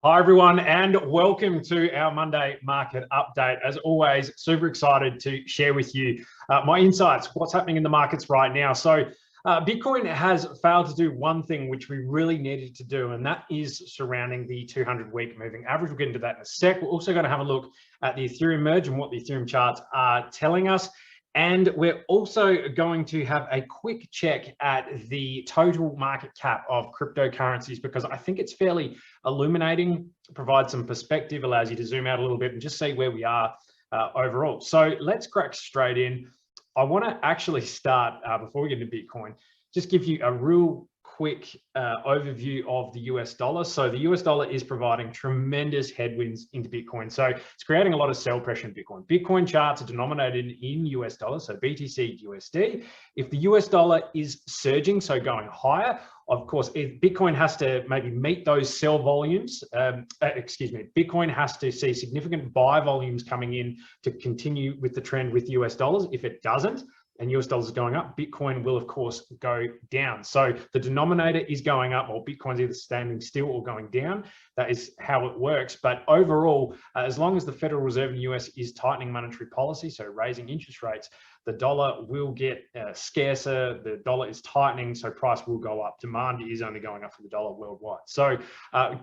Hi, everyone, and welcome to our Monday market update. As always, super excited to share with you my insights, what's happening in the markets right now. So Bitcoin has failed to do one thing which we really needed to do, and that is surrounding the 200-week moving average. We'll get into that in a sec. We're also going to have a look at the Ethereum merge and what the Ethereum charts are telling us. And we're also going to have a quick check at the total market cap of cryptocurrencies, because I think it's fairly illuminating, provides some perspective, allows you to zoom out a little bit and just see where we are overall. So let's crack straight in. I want to actually start, before we get into Bitcoin, just give you a real quick overview of the US dollar. So the US dollar is providing tremendous headwinds into Bitcoin. So it's creating a lot of sell pressure in Bitcoin. Bitcoin charts are denominated in US dollars, so BTC USD. If the US dollar is surging, so going higher, of course, if Bitcoin has to maybe meet those sell volumes, Bitcoin has to see significant buy volumes coming in to continue with the trend with US dollars. If it doesn't, and US dollars is going up, Bitcoin will, of course, go down. So the denominator is going up, or Bitcoin's either standing still or going down. That is how it works. But overall, as long as the Federal Reserve in the US is tightening monetary policy, so raising interest rates, the dollar will get scarcer. The dollar is tightening, so price will go up. Demand is only going up for the dollar worldwide. So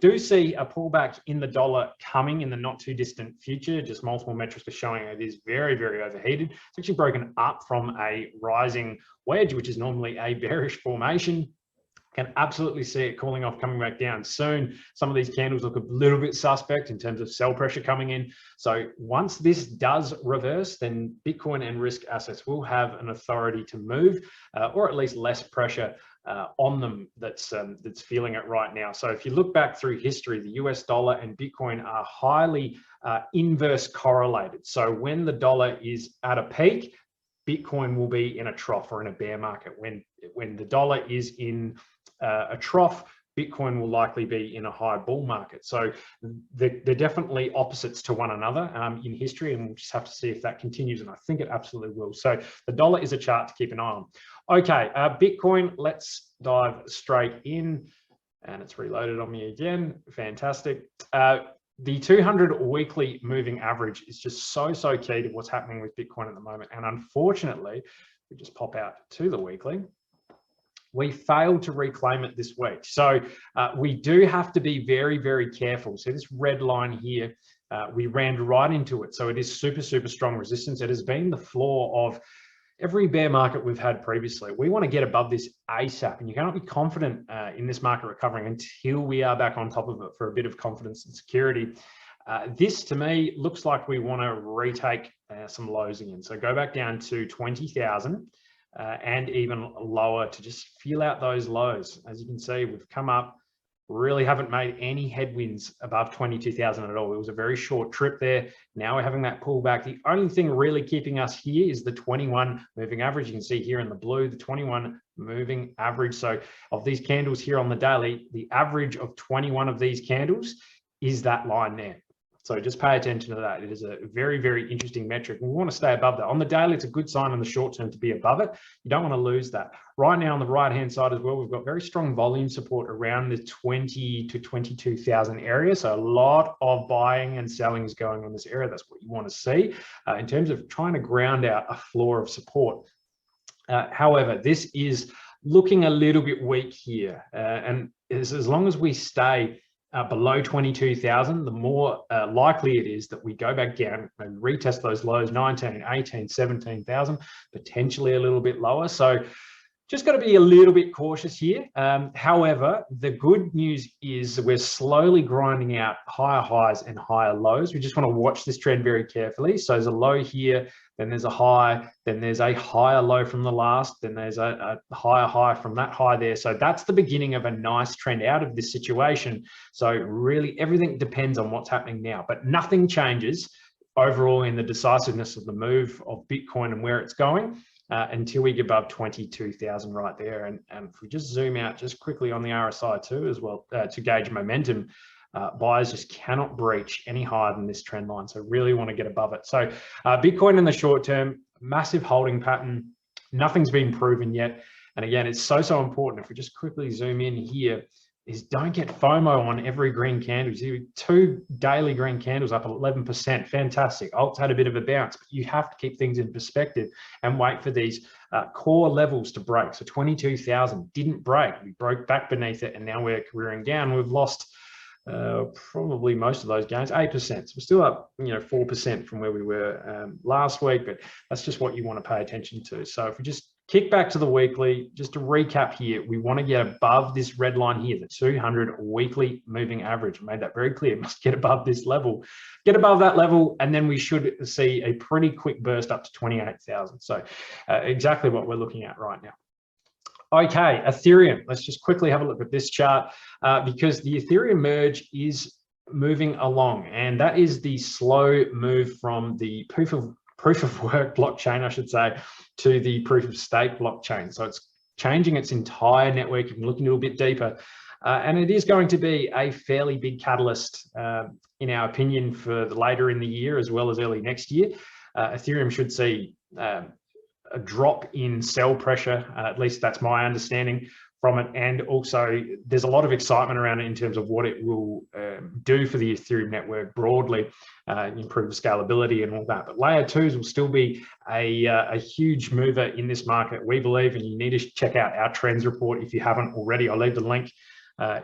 do see a pullback in the dollar coming in the not too distant future. Just multiple metrics are showing it is very, very overheated. It's actually broken up from a rising wedge, which is normally a bearish formation. Can absolutely see it cooling off, coming back down soon. Some of these candles look a little bit suspect in terms of sell pressure coming in. So once this does reverse, then Bitcoin and risk assets will have an authority to move, or at least less pressure on them that's feeling it right now. So if you look back through history, the US dollar and Bitcoin are highly inverse correlated. So when the dollar is at a peak, Bitcoin will be in a trough or in a bear market. When the dollar is in a trough, Bitcoin will likely be in a high bull market. So they're definitely opposites to one another in history, and we'll just have to see if that continues, and I think it absolutely will. So the dollar is a chart to keep an eye on. Okay, Bitcoin, let's dive straight in, and it's reloaded on me again. Fantastic. The 200 weekly moving average is just so key to what's happening with Bitcoin at the moment. And unfortunately, we just pop out to the weekly, we failed to reclaim it this week. So we do have to be very, very careful. So this red line here, we ran right into it. So it is super strong resistance. It has been the floor of every bear market we've had previously. We want to get above this ASAP, and you cannot be confident in this market recovering until we are back on top of it for a bit of confidence and security. This, to me, looks like we want to retake some lows again. So go back down to 20,000 and even lower to just feel out those lows. As you can see, we've come up, really haven't made any headwinds above 22,000 at all. It was a very short trip there. Now we're having that pullback. The only thing really keeping us here is the 21 moving average. You can see here in the blue, the 21 moving average. So of these candles here on the daily, the average of 21 of these candles is that line there. So just pay attention to that. It is a very, very interesting metric. We want to stay above that. On the daily, it's a good sign in the short term to be above it. You don't want to lose that. Right now on the right-hand side as well, we've got very strong volume support around the 20 to 22,000 area. So a lot of buying and selling is going on in this area. That's what you want to see in terms of trying to ground out a floor of support. However, this is looking a little bit weak here. And as long as we stay below 22,000, the more likely it is that we go back down and retest those lows, 19, 18, 17,000, potentially a little bit lower. So just got to be a little bit cautious here. However, the good news is we're slowly grinding out higher highs and higher lows. We just want to watch this trend very carefully. So there's a low here, then there's a high, then there's a higher low from the last, then there's a higher high from that high there. So that's the beginning of a nice trend out of this situation. So really everything depends on what's happening now, but nothing changes overall in the decisiveness of the move of Bitcoin and where it's going until we get above 22,000 right there. And if we just zoom out just quickly on the RSI too as well to gauge momentum, buyers just cannot breach any higher than this trend line. So really want to get above it. So Bitcoin in the short term, massive holding pattern, nothing's been proven yet. And again, it's so important. If we just quickly zoom in here, is don't get FOMO on every green candle. You see 2 daily green candles up 11%. Fantastic. Alt's had a bit of a bounce, but you have to keep things in perspective and wait for these core levels to break. So 22,000 didn't break. We broke back beneath it, and now we're careering down. We've lost probably most of those gains, 8%. So we're still up, 4% from where we were last week, but that's just what you want to pay attention to. So if we just kick back to the weekly, just to recap here, we want to get above this red line here, the 200 weekly moving average. I made that very clear. Must get above this level. Get above that level, and then we should see a pretty quick burst up to 28,000. So exactly what we're looking at right now. Okay, Ethereum. Let's just quickly have a look at this chart because the Ethereum merge is moving along, and that is the slow move from the proof of work blockchain, I should say, to the proof of stake blockchain. So it's changing its entire network. You can look into a bit deeper, and it is going to be a fairly big catalyst, in our opinion, for later in the year as well as early next year. Ethereum should see a drop in sell pressure, at least that's my understanding from it, and also there's a lot of excitement around it in terms of what it will do for the Ethereum network broadly, improve scalability and all that. But layer 2s will still be a huge mover in this market, we believe, and you need to check out our trends report if you haven't already. I'll leave the link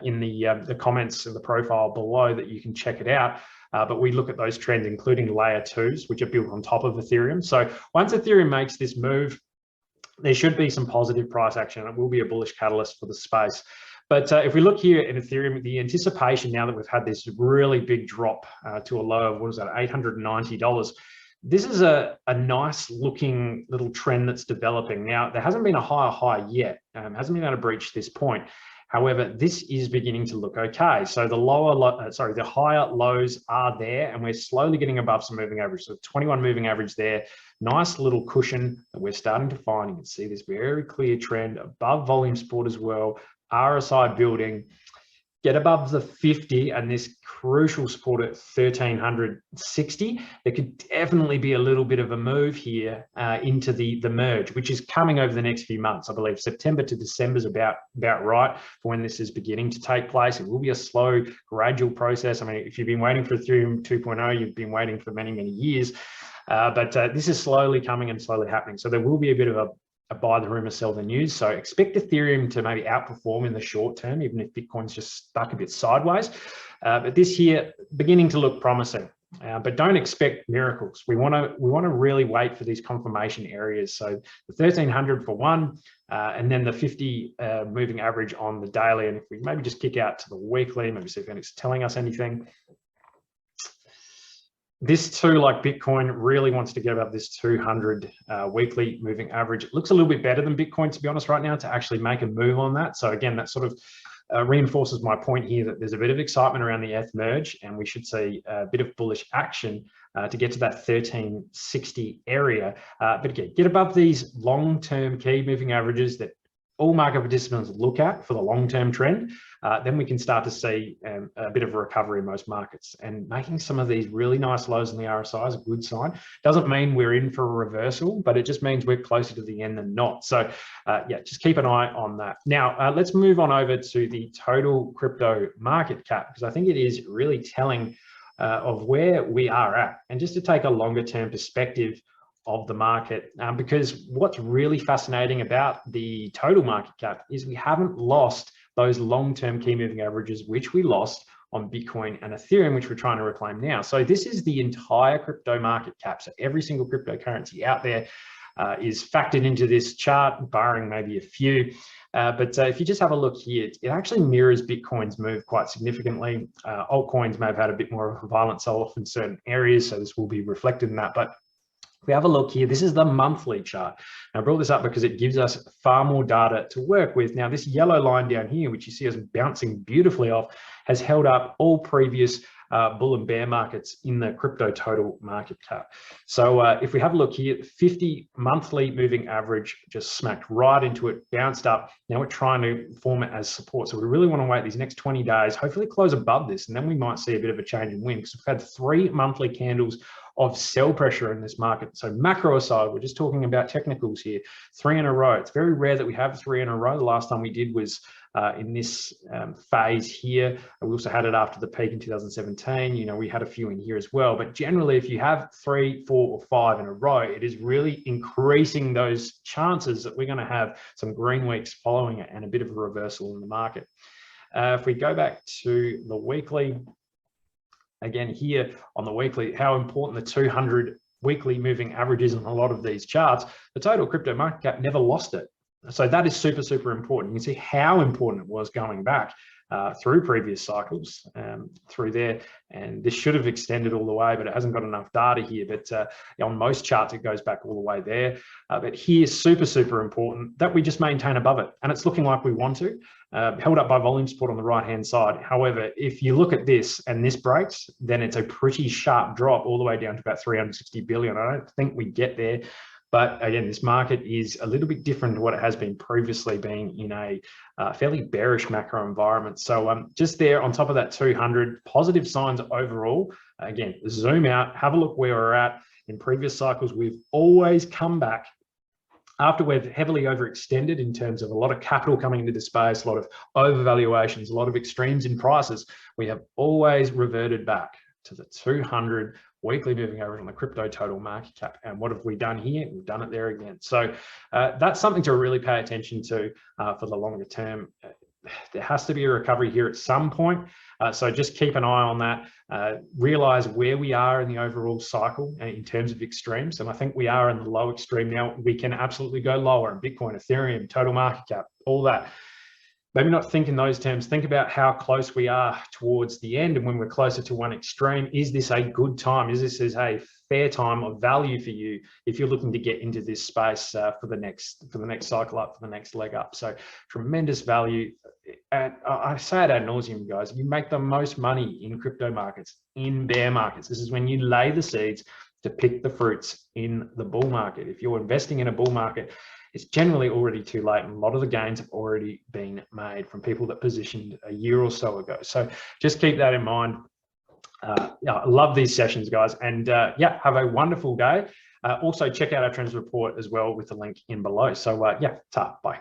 in the comments and the profile below that you can check it out. But we look at those trends, including layer 2s, which are built on top of Ethereum. So once Ethereum makes this move, there should be some positive price action. It will be a bullish catalyst for the space. But if we look here in Ethereum, the anticipation now that we've had this really big drop to a low of, what is that, $890, this is a nice looking little trend that's developing. Now, there hasn't been a higher high yet, hasn't been able to breach this point. However, this is beginning to look okay. So the higher lows are there, and we're slowly getting above some moving average. So 21 moving average there, nice little cushion that we're starting to find. You can see this very clear trend above volume support as well. RSI building, get above the 50 and this crucial support at 1360. There could definitely be a little bit of a move here into the merge, which is coming over the next few months. I believe September to December is about right for when this is beginning to take place. It will be a slow, gradual process. I mean, if you've been waiting for Ethereum 2.0, you've been waiting for many, many years. But this is slowly coming and slowly happening. So there will be a bit of a buy the rumor, sell the news. So expect Ethereum to maybe outperform in the short term, even if Bitcoin's just stuck a bit sideways. But this here beginning to look promising. But don't expect miracles. We want to really wait for these confirmation areas. So the 1300 for one, and then the 50 moving average on the daily. And if we maybe just kick out to the weekly, maybe see if it's telling us anything. This too, like Bitcoin, really wants to get above this 200 weekly moving average. It looks a little bit better than Bitcoin, to be honest, right now, to actually make a move on that. So again, that sort of reinforces my point here that there's a bit of excitement around the ETH merge, and we should see a bit of bullish action to get to that 1360 area. But again, get above these long-term key moving averages that all market participants look at for the long-term trend, then we can start to see a bit of a recovery in most markets. And making some of these really nice lows in the RSI is a good sign. Doesn't mean we're in for a reversal, but it just means we're closer to the end than not. So yeah, just keep an eye on that. Now, let's move on over to the total crypto market cap, because I think it is really telling of where we are at. And just to take a longer term perspective of the market, because what's really fascinating about the total market cap is we haven't lost those long-term key moving averages, which we lost on Bitcoin and Ethereum, which we're trying to reclaim now. So this is the entire crypto market cap. So every single cryptocurrency out there is factored into this chart, barring maybe a few. But if you just have a look here, it actually mirrors Bitcoin's move quite significantly. Altcoins may have had a bit more of a violent sell-off in certain areas, so this will be reflected in that. But if we have a look here, this is the monthly chart. Now, I brought this up because it gives us far more data to work with. Now, this yellow line down here, which you see us bouncing beautifully off, has held up all previous bull and bear markets in the crypto total market cap. So if we have a look here, 50 monthly moving average just smacked right into it, bounced up. Now we're trying to form it as support. So we really want to wait these next 20 days, hopefully close above this, and then we might see a bit of a change in wind, because we've had 3 monthly candles of sell pressure in this market. So macro aside, we're just talking about technicals here, 3 in a row. It's very rare that we have 3 in a row. The last time we did was in this phase here. We also had it after the peak in 2017. You know, we had a few in here as well. But generally, if you have 3, 4, or 5 in a row, it is really increasing those chances that we're going to have some green weeks following it and a bit of a reversal in the market. If we go back to the weekly, again here on the weekly, how important the 200 weekly moving averages on a lot of these charts. The total crypto market cap never lost it. So that is super, super important. You can see how important it was going back through previous cycles through there. And this should have extended all the way, but it hasn't got enough data here. But on most charts, it goes back all the way there. But here, super, super important that we just maintain above it. And it's looking like we want to. Held up by volume support on the right-hand side. However, if you look at this and this breaks, then it's a pretty sharp drop all the way down to about 360 billion. I don't think we get there. But again, this market is a little bit different to what it has been previously, being in a fairly bearish macro environment. So just there on top of that 200, positive signs overall. Again, zoom out, have a look where we're at. In previous cycles, we've always come back after we've heavily overextended in terms of a lot of capital coming into the space, a lot of overvaluations, a lot of extremes in prices. We have always reverted back to the 200 weekly moving average on the crypto total market cap. And what have we done here? We've done it there again. So that's something to really pay attention to for the longer term. There has to be a recovery here at some point. So just keep an eye on that. Realize where we are in the overall cycle in terms of extremes. And I think we are in the low extreme now. We can absolutely go lower in Bitcoin, Ethereum, total market cap, all that. Maybe not think in those terms. Think about how close we are towards the end, and when we're closer to one extreme, is this a good time? Is this a fair time of value for you if you're looking to get into this space for the next cycle up, for the next leg up? So tremendous value. And I say it ad nauseum, guys. You make the most money in crypto markets in bear markets. This is when you lay the seeds to pick the fruits in the bull market. If you're investing in a bull market, it's generally already too late, and a lot of the gains have already been made from people that positioned a year or so ago. So just keep that in mind. Yeah, I love these sessions, guys, and yeah, have a wonderful day. Also check out our trends report as well with the link in below. So yeah, bye.